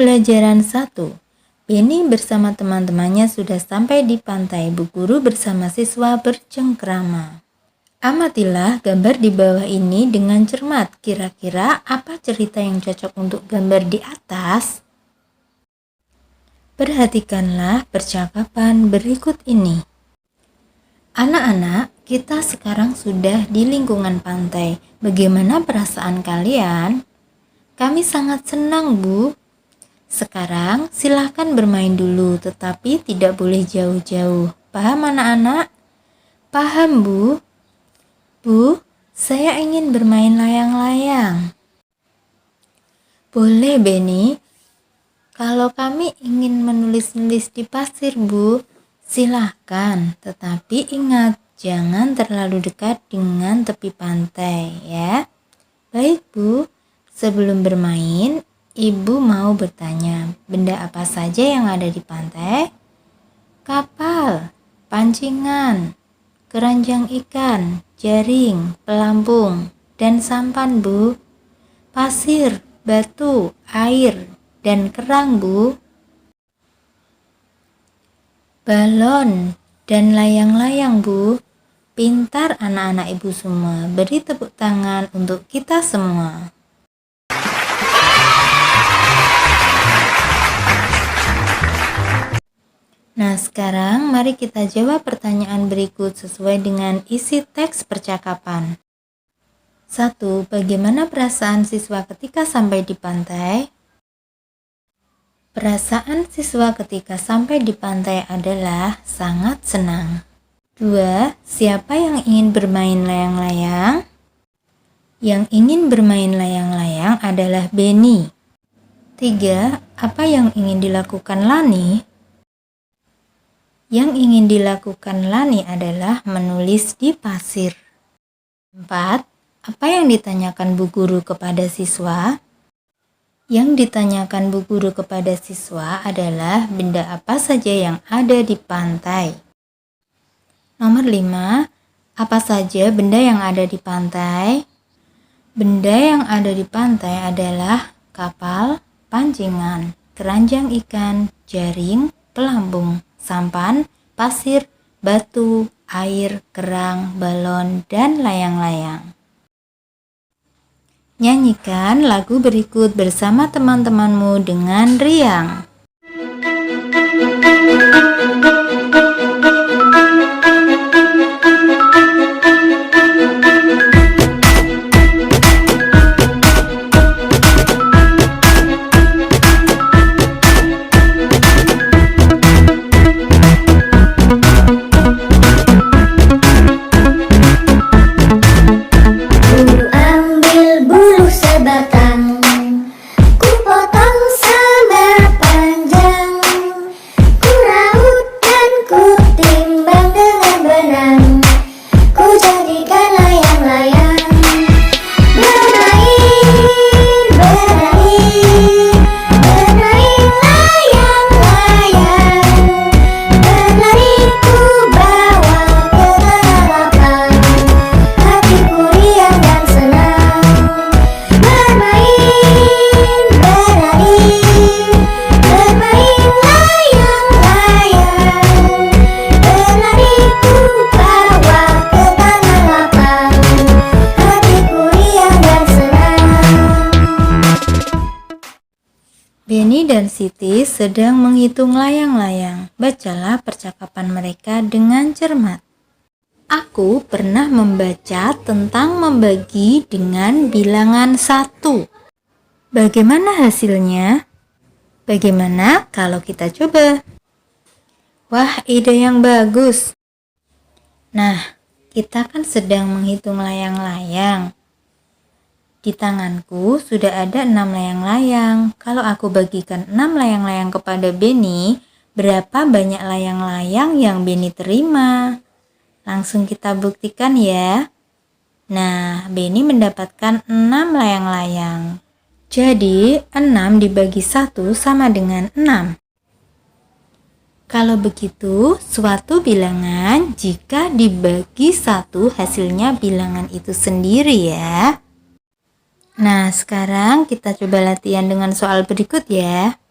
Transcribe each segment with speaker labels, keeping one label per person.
Speaker 1: Pembelajaran 1. Beni bersama teman-temannya sudah sampai di pantai. Bu Guru bersama siswa bercengkrama. Amatilah gambar di bawah ini dengan cermat. Kira-kira apa cerita yang cocok untuk gambar di atas? Perhatikanlah percakapan berikut ini. Anak-anak, kita sekarang sudah di lingkungan pantai. Bagaimana perasaan kalian? Kami sangat senang, Bu. Sekarang silahkan bermain dulu, tetapi tidak boleh jauh-jauh. Paham anak-anak? Paham, Bu. Bu, saya ingin bermain layang-layang. Boleh, Beni. Kalau kami ingin menulis-nulis di pasir, Bu, silahkan. Tetapi ingat, jangan terlalu dekat dengan tepi pantai, ya. Baik, Bu. Sebelum bermain, Ibu mau bertanya, benda apa saja yang ada di pantai? Kapal, pancingan, keranjang ikan, jaring, pelampung, dan sampan, Bu. Pasir, batu, air, dan kerang, Bu. Balon dan layang-layang, Bu. Pintar anak-anak Ibu semua. Beri tepuk tangan untuk kita semua. Nah, sekarang mari kita jawab pertanyaan berikut sesuai dengan isi teks percakapan. 1. Bagaimana perasaan siswa ketika sampai di pantai? Perasaan siswa ketika sampai di pantai adalah sangat senang. 2. Siapa yang ingin bermain layang-layang? Yang ingin bermain layang-layang adalah Beni. 3. Apa yang ingin dilakukan Lani? Yang ingin dilakukan Lani adalah menulis di pasir. 4. Apa yang ditanyakan Bu Guru kepada siswa? Yang ditanyakan Bu Guru kepada siswa adalah benda apa saja yang ada di pantai. Nomor 5. Apa saja benda yang ada di pantai? Benda yang ada di pantai adalah kapal, pancingan, keranjang ikan, jaring, pelampung, sampan, pasir, batu, air, kerang, balon, dan layang-layang. Nyanyikan lagu berikut bersama teman-temanmu dengan riang. Beni dan Siti sedang menghitung layang-layang. Bacalah percakapan mereka dengan cermat. Aku pernah membaca tentang membagi dengan bilangan 1. Bagaimana hasilnya? Bagaimana kalau kita coba? Wah, ide yang bagus. Nah, kita kan sedang menghitung layang-layang. Di tanganku sudah ada 6 layang-layang. Kalau aku bagikan 6 layang-layang kepada Beni, berapa banyak layang-layang yang Beni terima? Langsung kita buktikan ya. Nah, Beni mendapatkan 6 layang-layang. Jadi, 6 dibagi 1 sama dengan 6. Kalau begitu, suatu bilangan jika dibagi 1 hasilnya bilangan itu sendiri ya. Nah, sekarang kita coba latihan dengan soal berikut ya.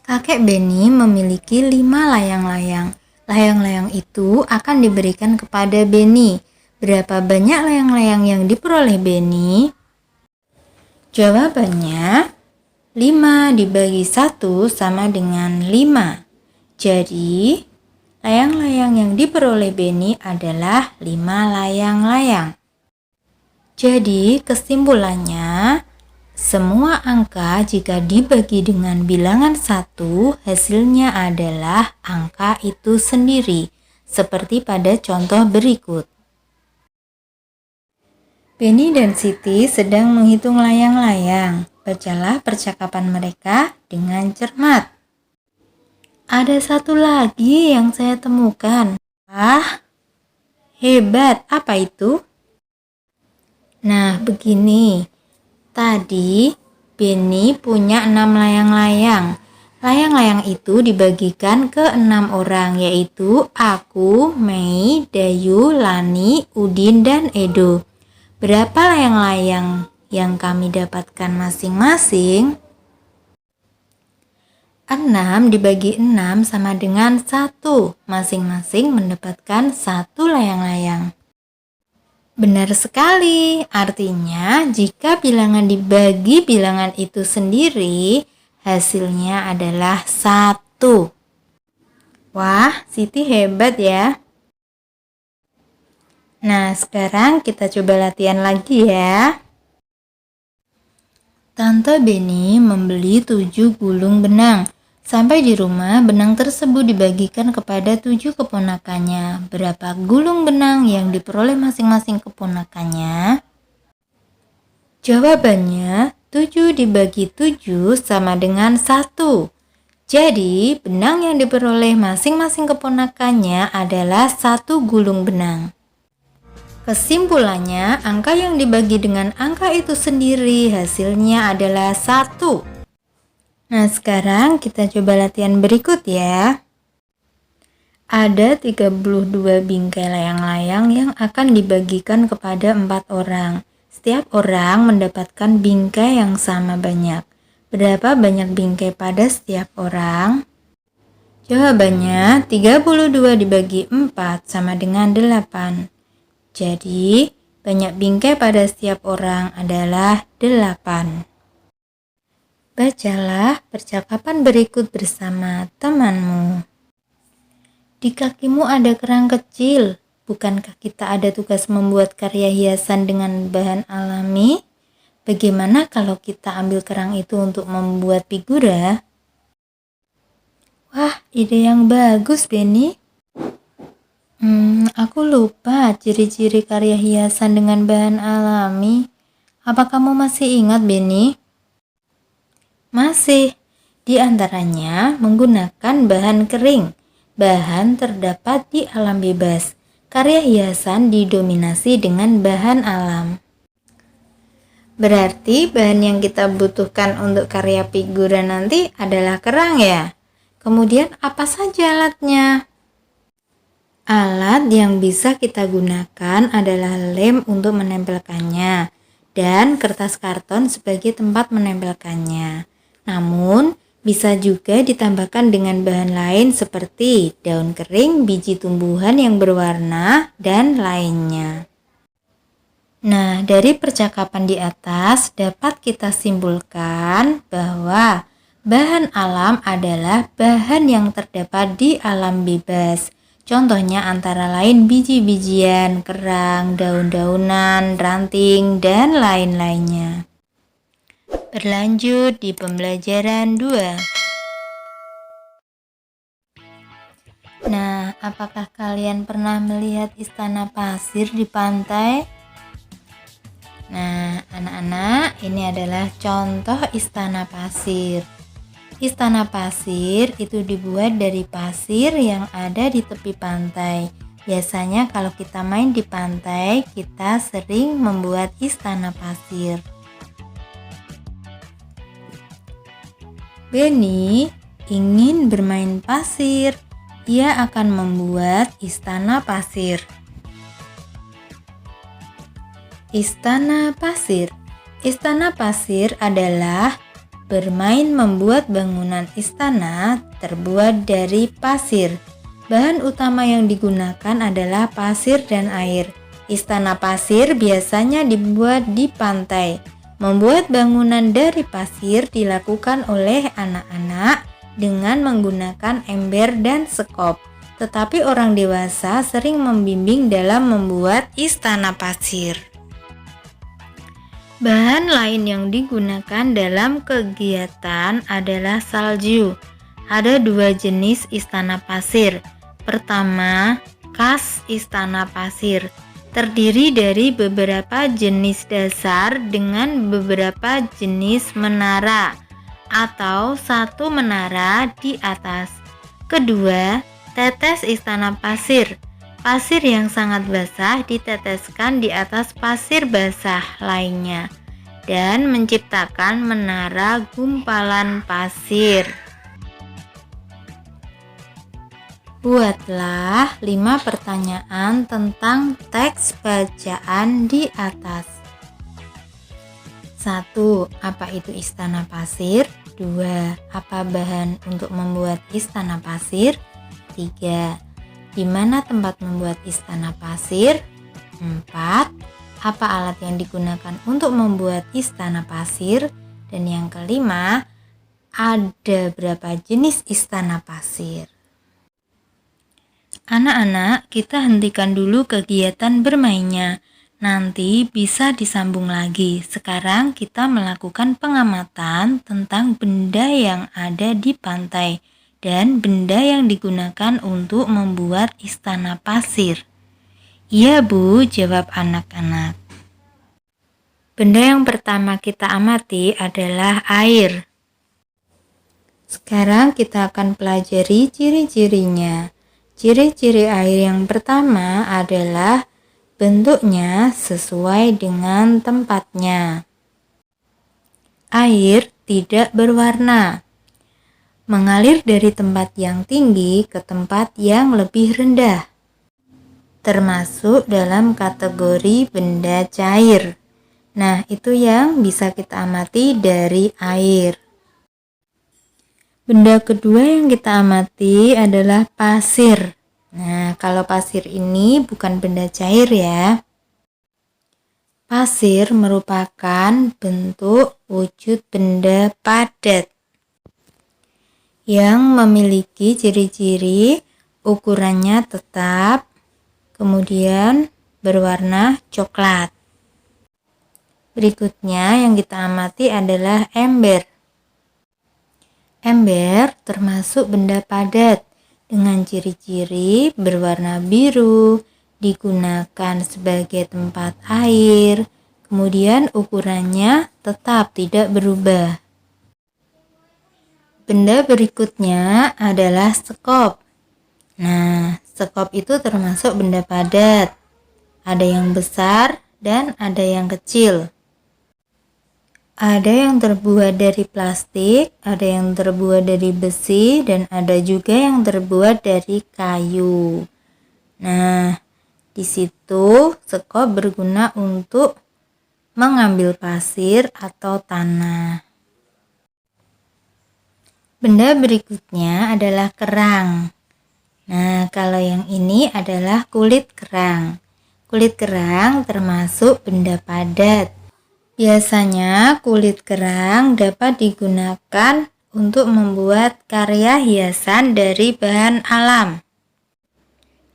Speaker 1: Kakek Beni memiliki 5 layang-layang. Layang-layang itu akan diberikan kepada Beni. Berapa banyak layang-layang yang diperoleh Beni? Jawabannya, 5 dibagi 1 sama dengan 5. Jadi, layang-layang yang diperoleh Beni adalah 5 layang-layang. Jadi, kesimpulannya, semua angka jika dibagi dengan bilangan 1, hasilnya adalah angka itu sendiri, seperti pada contoh berikut. Beni dan Siti sedang menghitung layang-layang. Bacalah percakapan mereka dengan cermat. Ada satu lagi yang saya temukan. Wah, hebat, apa itu? Nah, begini. Tadi Beni punya 6 layang-layang. Layang-layang itu dibagikan ke 6 orang, yaitu aku, Mei, Dayu, Lani, Udin, dan Edo. Berapa layang-layang yang kami dapatkan masing-masing? 6 dibagi 6 sama dengan 1. Masing-masing mendapatkan 1 layang-layang. Benar sekali, artinya jika bilangan dibagi bilangan itu sendiri, hasilnya adalah 1. Wah, Siti hebat ya. Nah, sekarang kita coba latihan lagi ya. Tante Beni membeli 7 gulung benang. Sampai di rumah, benang tersebut dibagikan kepada 7 keponakannya. Berapa gulung benang yang diperoleh masing-masing keponakannya? Jawabannya, 7 dibagi 7 sama dengan 1. Jadi, benang yang diperoleh masing-masing keponakannya adalah 1 gulung benang. Kesimpulannya, angka yang dibagi dengan angka itu sendiri hasilnya adalah 1. Nah, sekarang kita coba latihan berikut ya. Ada 32 bingkai layang-layang yang akan dibagikan kepada 4 orang. Setiap orang mendapatkan bingkai yang sama banyak. Berapa banyak bingkai pada setiap orang? Jawabannya, 32 dibagi 4 sama dengan 8. Jadi, banyak bingkai pada setiap orang adalah 8. Bacalah percakapan berikut bersama temanmu. Di kakimu ada kerang kecil. Bukankah kita ada tugas membuat karya hiasan dengan bahan alami? Bagaimana kalau kita ambil kerang itu untuk membuat figura? Wah, ide yang bagus, Beni. Aku lupa ciri-ciri karya hiasan dengan bahan alami. Apa kamu masih ingat, Beni? Masih, di antaranya menggunakan bahan kering. Bahan terdapat di alam bebas. Karya hiasan didominasi dengan bahan alam. Berarti bahan yang kita butuhkan untuk karya figura nanti adalah kerang ya? Kemudian apa saja alatnya? Alat yang bisa kita gunakan adalah lem untuk menempelkannya dan kertas karton sebagai tempat menempelkannya. Namun, bisa juga ditambahkan dengan bahan lain seperti daun kering, biji tumbuhan yang berwarna, dan lainnya. Nah, dari percakapan di atas dapat kita simpulkan bahwa bahan alam adalah bahan yang terdapat di alam bebas. Contohnya antara lain biji-bijian, kerang, daun-daunan, ranting, dan lain-lainnya. Berlanjut di pembelajaran 2. Nah, apakah kalian pernah melihat istana pasir di pantai? Nah, anak-anak, ini adalah contoh istana pasir. Istana pasir itu dibuat dari pasir yang ada di tepi pantai. Biasanya kalau kita main di pantai, kita sering membuat istana pasir. Beni ingin bermain pasir. Ia akan membuat istana pasir. Istana pasir. Istana pasir adalah bermain membuat bangunan istana terbuat dari pasir. Bahan utama yang digunakan adalah pasir dan air. Istana pasir biasanya dibuat di pantai. Membuat bangunan dari pasir dilakukan oleh anak-anak dengan menggunakan ember dan sekop. Tetapi orang dewasa sering membimbing dalam membuat istana pasir. Bahan lain yang digunakan dalam kegiatan adalah salju. Ada dua jenis istana pasir. Pertama, kas istana pasir. Terdiri dari beberapa jenis dasar dengan beberapa jenis menara atau satu menara di atas. Kedua, tetes istana pasir. Pasir yang sangat basah diteteskan di atas pasir basah lainnya dan menciptakan menara gumpalan pasir. Buatlah 5 pertanyaan tentang teks bacaan di atas. 1. Apa itu istana pasir? 2. Apa bahan untuk membuat istana pasir? 3. Di mana tempat membuat istana pasir? 4. Apa alat yang digunakan untuk membuat istana pasir? Dan yang kelima, ada berapa jenis istana pasir? Anak-anak, kita hentikan dulu kegiatan bermainnya. Nanti bisa disambung lagi. Sekarang kita melakukan pengamatan tentang benda yang ada di pantai dan benda yang digunakan untuk membuat istana pasir. Iya Bu, jawab anak-anak. Benda yang pertama kita amati adalah air. Sekarang kita akan pelajari ciri-cirinya. Ciri-ciri air yang pertama adalah bentuknya sesuai dengan tempatnya. Air tidak berwarna. Mengalir dari tempat yang tinggi ke tempat yang lebih rendah, termasuk dalam kategori benda cair. Nah, itu yang bisa kita amati dari air. Benda kedua yang kita amati adalah pasir. Nah, kalau pasir ini bukan benda cair ya. Pasir merupakan bentuk wujud benda padat yang memiliki ciri-ciri ukurannya tetap, kemudian berwarna coklat. Berikutnya yang kita amati adalah ember. Ember termasuk benda padat dengan ciri-ciri berwarna biru, digunakan sebagai tempat air, kemudian ukurannya tetap tidak berubah. Benda berikutnya adalah sekop. Nah, sekop itu termasuk benda padat. Ada yang besar dan ada yang kecil. Ada yang terbuat dari plastik, ada yang terbuat dari besi, dan ada juga yang terbuat dari kayu. Nah, di situ sekop berguna untuk mengambil pasir atau tanah. Benda berikutnya adalah kerang. Nah, kalau yang ini adalah kulit kerang. Kulit kerang termasuk benda padat. Biasanya kulit kerang dapat digunakan untuk membuat karya hiasan dari bahan alam.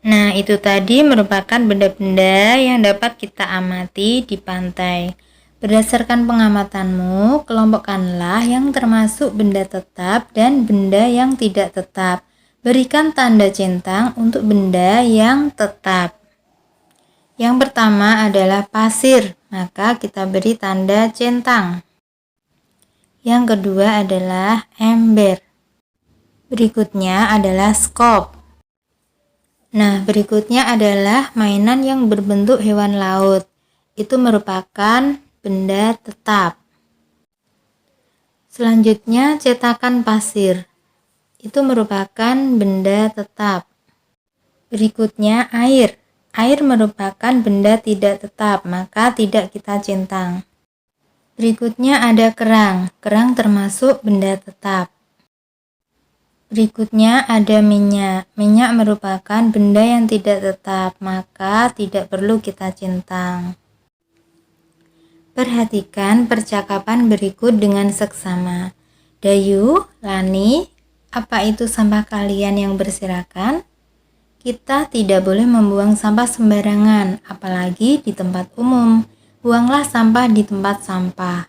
Speaker 1: Nah, itu tadi merupakan benda-benda yang dapat kita amati di pantai. Berdasarkan pengamatanmu, kelompokkanlah yang termasuk benda tetap dan benda yang tidak tetap. Berikan tanda centang untuk benda yang tetap. Yang pertama adalah pasir, maka kita beri tanda centang. Yang kedua adalah ember. Berikutnya adalah skop. Nah, berikutnya adalah mainan yang berbentuk hewan laut. Itu merupakan benda tetap. Selanjutnya cetakan pasir. Itu merupakan benda tetap. Berikutnya air. Air merupakan benda tidak tetap, maka tidak kita centang. Berikutnya ada kerang. Kerang termasuk benda tetap. Berikutnya ada minyak. Minyak merupakan benda yang tidak tetap, maka tidak perlu kita centang. Perhatikan percakapan berikut dengan seksama. Dayu, Lani, apa itu sampah kalian yang berserakan? Kita tidak boleh membuang sampah sembarangan, apalagi di tempat umum. Buanglah sampah di tempat sampah.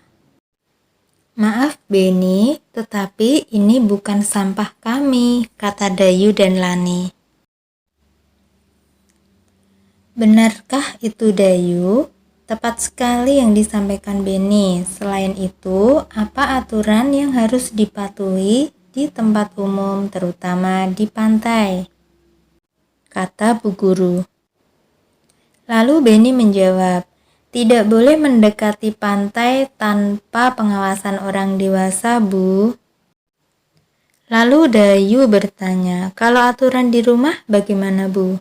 Speaker 1: Maaf Beni, tetapi ini bukan sampah kami, kata Dayu dan Lani. Benarkah itu Dayu? Tepat sekali yang disampaikan Beni. Selain itu, apa aturan yang harus dipatuhi di tempat umum, terutama di pantai? Kata Bu Guru. Lalu Beni menjawab, tidak boleh mendekati pantai tanpa pengawasan orang dewasa, Bu. Lalu Dayu bertanya, kalau aturan di rumah bagaimana, Bu?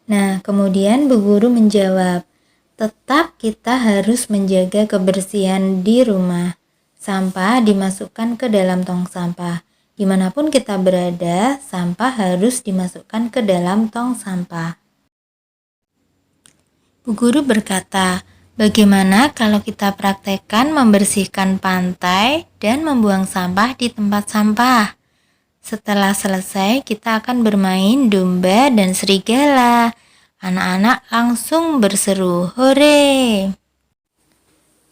Speaker 1: Nah, kemudian Bu Guru menjawab, tetap kita harus menjaga kebersihan di rumah. Sampah dimasukkan ke dalam tong sampah. Dimanapun kita berada, sampah harus dimasukkan ke dalam tong sampah. Bu Guru berkata, bagaimana kalau kita praktekkan membersihkan pantai dan membuang sampah di tempat sampah? Setelah selesai, kita akan bermain domba dan serigala. Anak-anak langsung berseru, hore!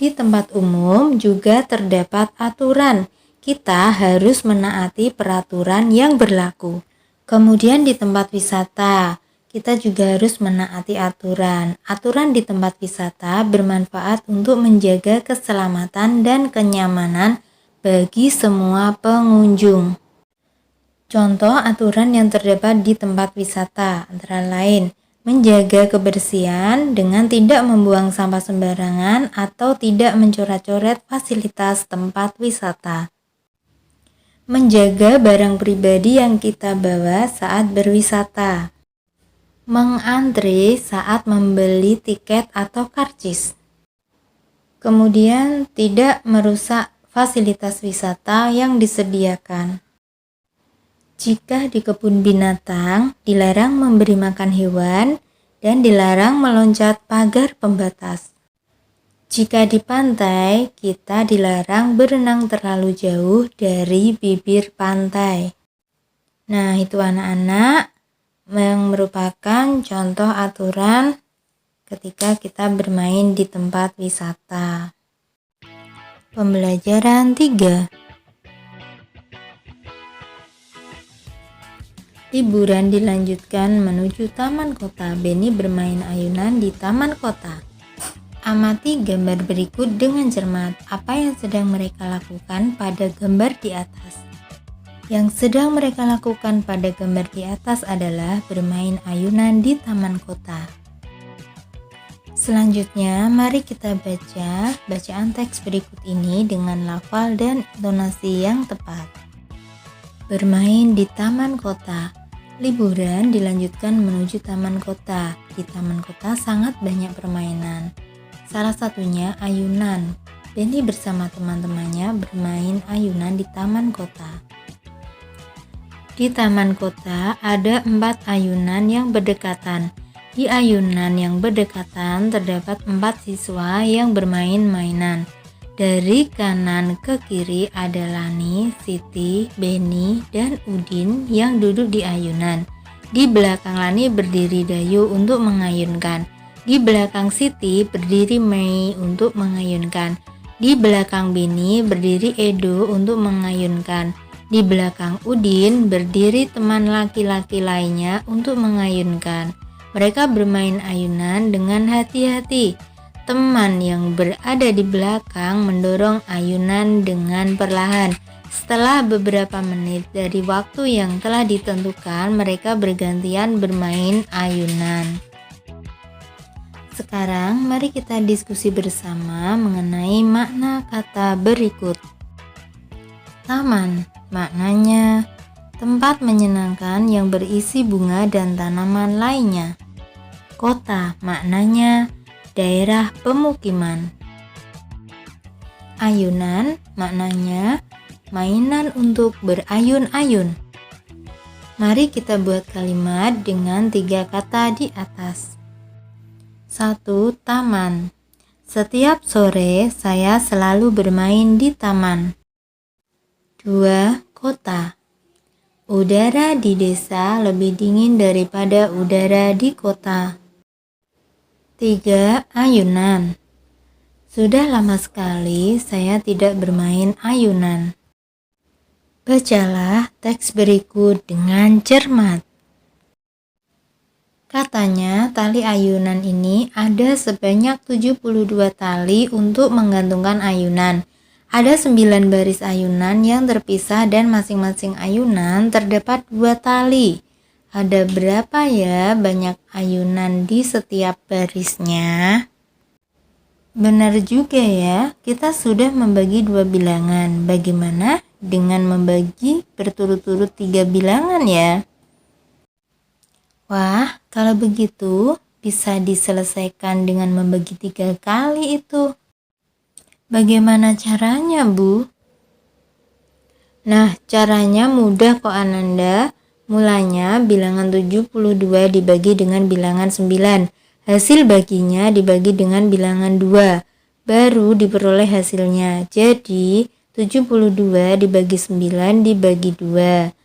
Speaker 1: Di tempat umum juga terdapat aturan. Kita harus menaati peraturan yang berlaku. Kemudian di tempat wisata, kita juga harus menaati aturan. Aturan di tempat wisata bermanfaat untuk menjaga keselamatan dan kenyamanan bagi semua pengunjung. Contoh aturan yang terdapat di tempat wisata antara lain, menjaga kebersihan dengan tidak membuang sampah sembarangan atau tidak mencoret-coret fasilitas tempat wisata. Menjaga barang pribadi yang kita bawa saat berwisata. Mengantre saat membeli tiket atau karcis. Kemudian tidak merusak fasilitas wisata yang disediakan. Jika di kebun binatang, dilarang memberi makan hewan dan dilarang meloncat pagar pembatas. Jika di pantai, kita dilarang berenang terlalu jauh dari bibir pantai. Nah, itu anak-anak yang merupakan contoh aturan ketika kita bermain di tempat wisata. Pembelajaran 3. Liburan dilanjutkan menuju taman kota. Beni bermain ayunan di taman kota. Amati gambar berikut dengan cermat. Apa yang sedang mereka lakukan pada gambar di atas? Yang sedang mereka lakukan pada gambar di atas adalah bermain ayunan di taman kota. Selanjutnya, mari kita baca bacaan teks berikut ini dengan lafal dan intonasi yang tepat. Bermain di taman kota. Liburan dilanjutkan menuju taman kota. Di taman kota sangat banyak permainan. Salah satunya ayunan. Beni bersama teman-temannya bermain ayunan di taman kota. Di taman kota ada 4 ayunan yang berdekatan. Di ayunan yang berdekatan terdapat 4 siswa yang bermain mainan. Dari kanan ke kiri ada Lani, Siti, Beni, dan Udin yang duduk di ayunan. Di belakang Lani berdiri Dayu untuk mengayunkan. Di belakang Siti berdiri Mei untuk mengayunkan. Di belakang Beni berdiri Edo untuk mengayunkan. Di belakang Udin berdiri teman laki-laki lainnya untuk mengayunkan. Mereka bermain ayunan dengan hati-hati. Teman yang berada di belakang mendorong ayunan dengan perlahan. Setelah beberapa menit dari waktu yang telah ditentukan, mereka bergantian bermain ayunan. Sekarang mari kita diskusi bersama mengenai makna kata berikut. Taman, maknanya tempat menyenangkan yang berisi bunga dan tanaman lainnya. Kota, maknanya daerah pemukiman. Ayunan maknanya mainan untuk berayun-ayun. Mari kita buat kalimat dengan 3 kata di atas. 1. Taman. Setiap sore saya selalu bermain di taman. 2. Kota. Udara di desa lebih dingin daripada udara di kota. 3. Ayunan. Sudah lama sekali saya tidak bermain ayunan. Bacalah teks berikut dengan cermat. Katanya, tali ayunan ini ada sebanyak 72 tali untuk menggantungkan ayunan. Ada 9 baris ayunan yang terpisah dan masing-masing ayunan terdapat 2 tali. Ada berapa ya banyak ayunan di setiap barisnya? Benar juga ya, kita sudah membagi 2 bilangan. Bagaimana dengan membagi berturut-turut 3 bilangan ya? Wah, kalau begitu bisa diselesaikan dengan membagi 3 kali itu. Bagaimana caranya, Bu? Nah, caranya mudah kok Ananda. Mulanya bilangan 72 dibagi dengan bilangan 9. Hasil baginya dibagi dengan bilangan 2. Baru diperoleh hasilnya. Jadi, 72 dibagi 9 dibagi 2.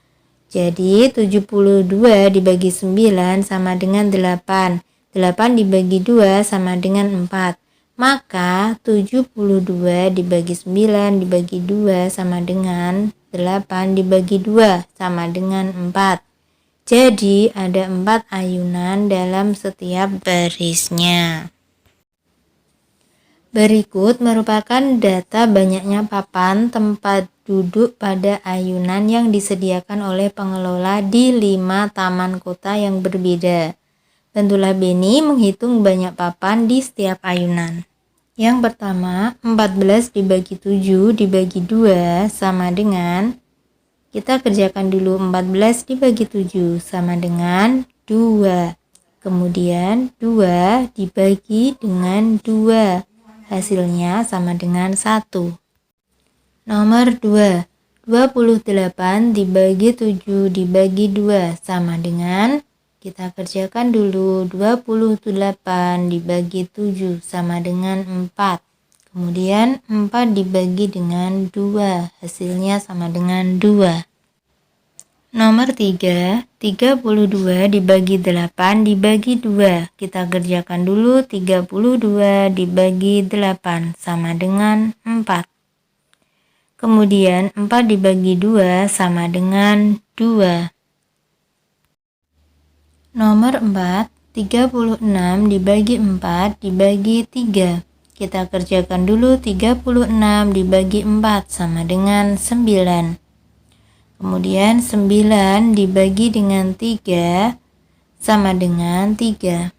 Speaker 1: Jadi, 72 dibagi 9 sama dengan 8. 8 dibagi 2 sama dengan 4. Maka 72 dibagi 9 dibagi 2 sama dengan 8 dibagi 2 sama dengan 4. Jadi ada 4 ayunan dalam setiap barisnya. Berikut merupakan data banyaknya papan tempat duduk pada ayunan yang disediakan oleh pengelola di 5 taman kota yang berbeda. Bantulah Beni menghitung banyak papan di setiap ayunan. Yang pertama, 14 dibagi 7 dibagi 2 sama dengan, kita kerjakan dulu 14 dibagi 7 sama dengan 2. Kemudian 2 dibagi dengan 2. Hasilnya sama dengan 1. Nomor 2. 28 dibagi 7 dibagi 2 sama dengan, kita kerjakan dulu 28 dibagi 7 sama dengan 4. Kemudian 4 dibagi dengan 2, hasilnya sama dengan 2. Nomor 3, 32 dibagi 8 dibagi 2. Kita kerjakan dulu 32 dibagi 8 sama dengan 4. Kemudian 4 dibagi 2 sama dengan 2. Nomor 4, 36 dibagi 4 dibagi 3. Kita kerjakan dulu 36 dibagi 4 sama dengan 9. Kemudian 9 dibagi dengan 3 sama dengan 3.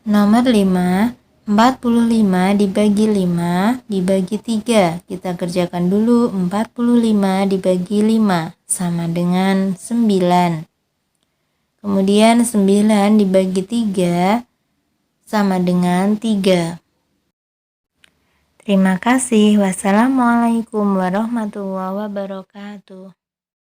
Speaker 1: Nomor 5, 45 dibagi 5 dibagi 3. Kita kerjakan dulu 45 dibagi 5 sama dengan 9. Kemudian 9 dibagi 3 sama dengan 3. Terima kasih. Wassalamualaikum warahmatullahi wabarakatuh.